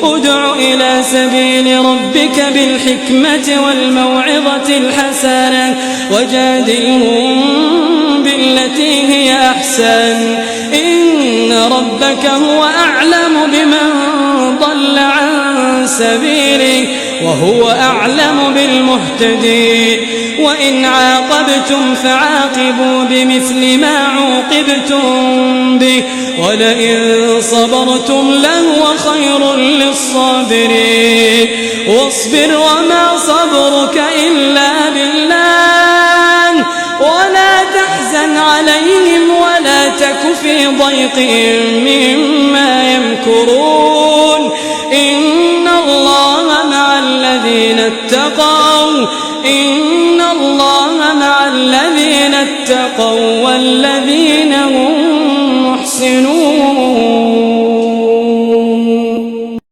ادع إلى سبيل ربك بالحكمة والموعظة الحسنة وجادلهم بالتي هي أحسن إن ربك هو أعلم بمن ضل عن سبيله وهو أعلم بالمهتدين وإن عاقبتم فعاقبوا بمثل ما عوقبتم به ولئن صبرتم لهو خير للصابرين واصبر وما صبرك إلا بالله ولا تحزن عليهم ولا تك في ضيق مما يمكرون إن الله مع الذين اتقوا والذين هم محسنون.